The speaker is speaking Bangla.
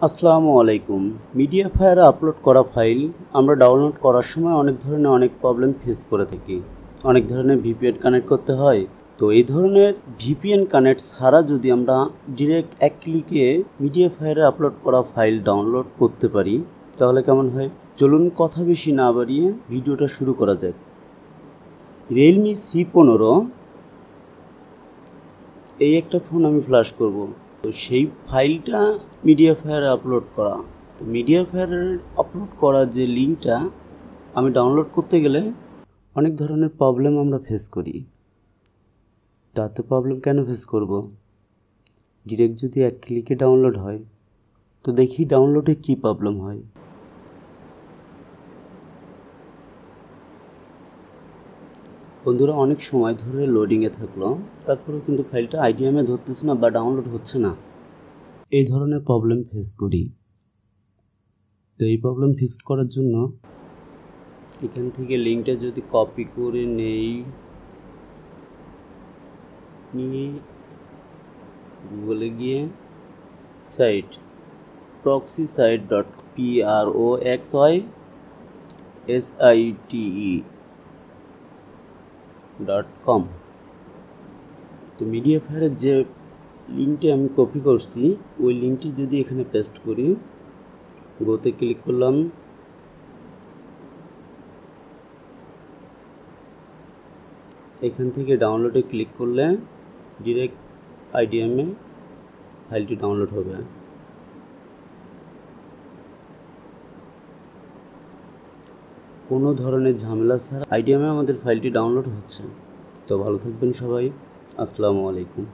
আসসালামু আলাইকুম। মিডিয়া ফায়ারে আপলোড করা ফাইল আমরা ডাউনলোড করার সময় অনেক প্রবলেম ফেস করে থাকি। অনেক ধরনের ভিপিএন কানেক্ট করতে হয়। তো এই ধরনের ভিপিএন কানেক্ট ছাড়া যদি আমরা ডিরেক্ট এক ক্লিকে মিডিয়া ফায়ারে আপলোড করা ফাইল ডাউনলোড করতে পারি তাহলে কেমন হয়? চলুন কথা বেশি না বাড়িয়ে ভিডিওটা শুরু করা যাক। রিয়েলমি C15 এই একটা ফোন আমি ফ্ল্যাশ করব। তো সেই ফাইলটা মিডিয়া ফায়ারে আপলোড করা। তো মিডিয়া ফায়ারে আপলোড করা যে লিঙ্কটা আমি ডাউনলোড করতে গেলে অনেক ধরনের প্রবলেম আমরা ফেস করি। তাতে প্রবলেম কেন ফেস করব? ডিরেক্ট যদি এক ক্লিকে ডাউনলোড হয় তো দেখি ডাউনলোডে কি প্রবলেম হয়। বন্ধুরা, অনেক সময় ধরে লোডিংয়ে থাকলো, তারপরেও কিন্তু ফাইলটা আইডিএমে ধরতেছে না বা ডাউনলোড হচ্ছে না। এই ধরনের প্রবলেম ফেস করি। তো এই প্রবলেম ফিক্সড করার জন্য এখান থেকে লিঙ্কটা যদি কপি করে নিয়ে গুগলে গিয়ে সাইট proxysite.com। তো মিডিয়া ফায়ারের যে লিঙ্কটি আমি কপি করছি ওই লিঙ্কটি যদি এখানে পেস্ট করি, গোতে ক্লিক করলাম, এখান থেকে ডাউনলোডে ক্লিক করলে ডিরেক্ট আইডিএমে ফাইলটি ডাউনলোড হবে। কোনো ধরনের ঝামেলা ছাড়া আইডিএমে আমাদের ফাইলটি ডাউনলোড হচ্ছে। তো ভালো থাকবেন সবাই। আসসালামু আলাইকুম।